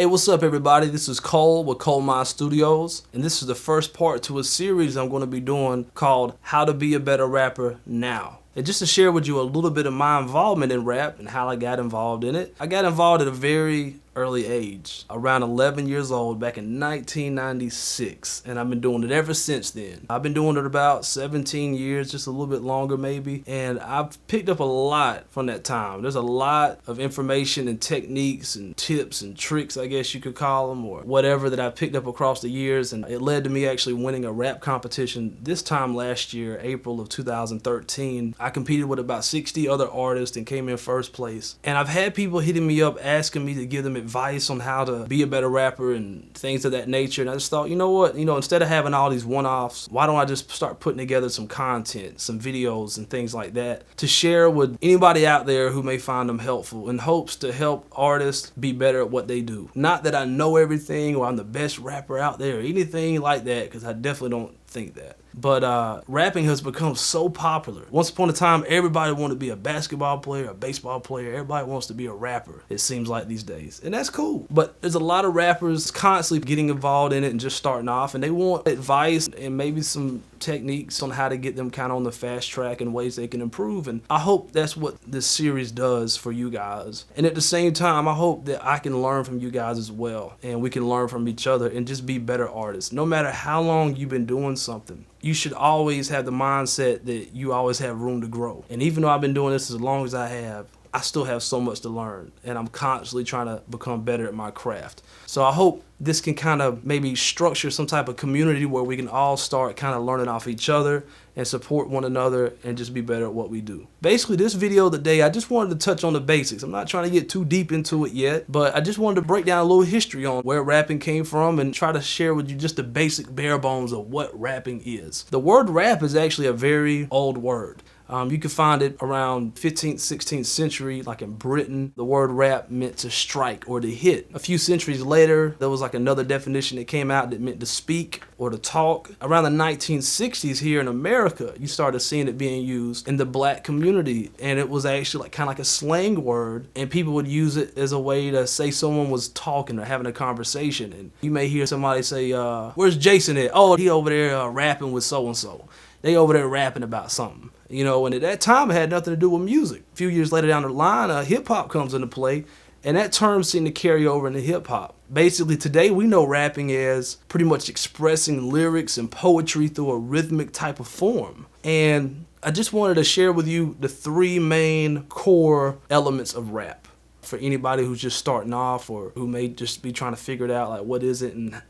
Hey, what's up everybody? This is Cole with ColeMizeStudios, and this is the first part to a series I'm going to be doing called How to Be a Better Rapper Now. And just to share with you a little bit of my involvement in rap and how I got involved in it. I got involved at a very early age, around 11 years old back in 1996, and I've been doing it ever since then. I've been doing it about 17 years, just a little bit longer maybe, and I've picked up a lot from that time. There's a lot of information and techniques and tips and tricks, I guess you could call them, or whatever that I picked up across the years, and it led to me actually winning a rap competition this time last year, April of 2013. I competed with about 60 other artists and came in first place. And I've had people hitting me up asking me to give them advice on how to be a better rapper and things of that nature. And I just thought, you know what, instead of having all these one-offs, why don't I just start putting together some content, some videos and things like that to share with anybody out there who may find them helpful, in hopes to help artists be better at what they do. Not that I know everything or I'm the best rapper out there or anything like that, because I definitely don't think that. But rapping has become so popular. Once upon a time, everybody wanted to be a basketball player, a baseball player. Everybody wants to be a rapper, it seems like these days. And that's cool. But there's a lot of rappers constantly getting involved in it and just starting off, and they want advice and maybe some techniques on how to get them kind of on the fast track and ways they can improve. And I hope that's what this series does for you guys. And at the same time, I hope that I can learn from you guys as well, and we can learn from each other and just be better artists. No matter how long you've been doing something, you should always have the mindset that you always have room to grow. And even though I've been doing this as long as I have, I still have so much to learn, and I'm constantly trying to become better at my craft. So I hope this can kind of maybe structure some type of community where we can all start kind of learning off each other and support one another and just be better at what we do. Basically, this video today, I just wanted to touch on the basics. I'm not trying to get too deep into it yet, but I just wanted to break down a little history on where rapping came from and try to share with you just the basic bare bones of what rapping is. The word rap is actually a very old word. You can find it around 15th, 16th century, like in Britain. The word rap meant to strike or to hit. A few centuries later, there was like another definition that came out that meant to speak or to talk. Around the 1960s here in America, you started seeing it being used in the black community, and it was actually like kind of like a slang word, and people would use it as a way to say someone was talking or having a conversation. And you may hear somebody say, where's Jason at? Oh, he over there rapping with so-and-so. They over there rapping about something. And at that time it had nothing to do with music. A few years later down the line, hip-hop comes into play, and that term seemed to carry over into hip-hop. Basically, today we know rapping as pretty much expressing lyrics and poetry through a rhythmic type of form. And I just wanted to share with you the three main core elements of rap, for anybody who's just starting off or who may just be trying to figure it out, like what is it, and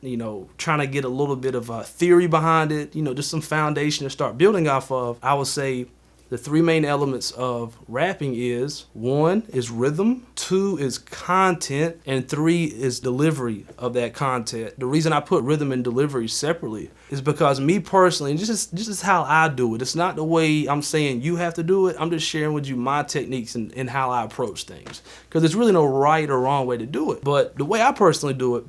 trying to get a little bit of a theory behind it, just some foundation to start building off of. I would say the three main elements of rapping is: one is rhythm, two is content, and three is delivery of that content. The reason I put rhythm and delivery separately is because me personally, and this is how I do it. It's not the way I'm saying you have to do it. I'm just sharing with you my techniques and how I approach things. Because there's really no right or wrong way to do it. But the way I personally do it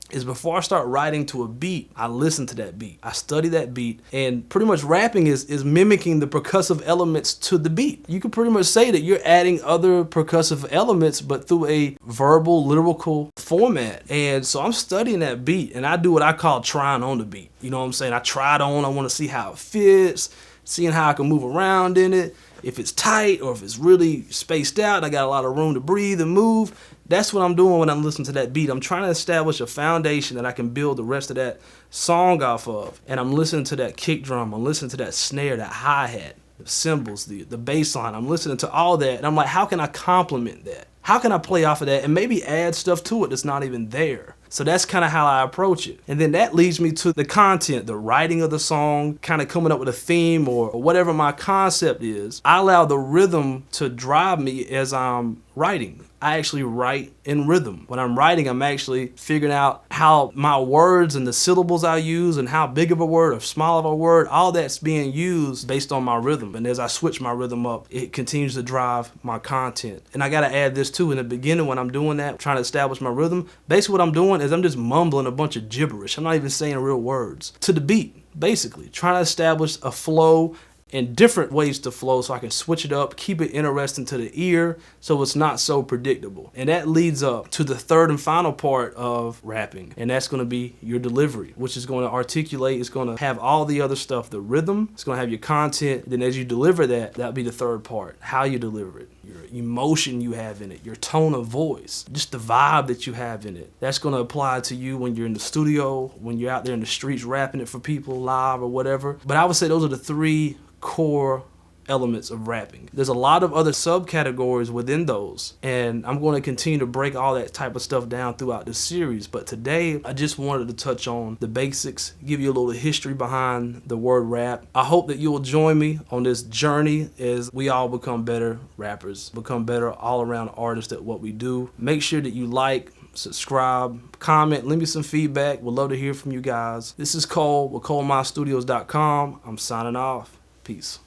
is before I start writing to a beat, I listen to that beat. I study that beat, and pretty much rapping is mimicking the percussive elements to the beat. You could pretty much say that you're adding other percussive elements, but through a verbal, lyrical format. And so I'm studying that beat, and I do what I call trying on the beat. You know what I'm saying? I try it on, I want to see how it fits, seeing how I can move around in it, if it's tight or if it's really spaced out, I got a lot of room to breathe and move. That's what I'm doing when I'm listening to that beat. I'm trying to establish a foundation that I can build the rest of that song off of. And I'm listening to that kick drum, I'm listening to that snare, that hi-hat, the cymbals, the bass line. I'm listening to all that, and I'm like, how can I complement that? How can I play off of that and maybe add stuff to it that's not even there? So that's kind of how I approach it. And then that leads me to the content, the writing of the song, kind of coming up with a theme or whatever my concept is. I allow the rhythm to drive me as I'm writing. I actually write in rhythm. When I'm writing, I'm actually figuring out how my words and the syllables I use and how big of a word or small of a word, all that's being used based on my rhythm. And as I switch my rhythm up, it continues to drive my content. And I gotta add this too, in the beginning when I'm doing that, trying to establish my rhythm, basically what I'm doing is I'm just mumbling a bunch of gibberish. I'm not even saying real words to the beat, basically. Trying to establish a flow and different ways to flow so I can switch it up, keep it interesting to the ear so it's not so predictable. And that leads up to the third and final part of rapping, and that's going to be your delivery, which is going to articulate, it's going to have all the other stuff, the rhythm, it's going to have your content. Then as you deliver that, that'll be the third part, how you deliver it, your emotion you have in it, your tone of voice, just the vibe that you have in it. That's going to apply to you when you're in the studio, when you're out there in the streets rapping it for people live or whatever. But I would say those are the three core elements of rapping. There's a lot of other subcategories within those, and I'm going to continue to break all that type of stuff down throughout this series. But today I just wanted to touch on the basics, give you a little history behind the word rap. I hope that you will join me on this journey as we all become better rappers, become better all around artists at what we do. Make sure that you like, subscribe, comment, leave me some feedback. We'd love to hear from you guys. This is Cole with ColeMizeStudios.com. I'm signing off. Peace.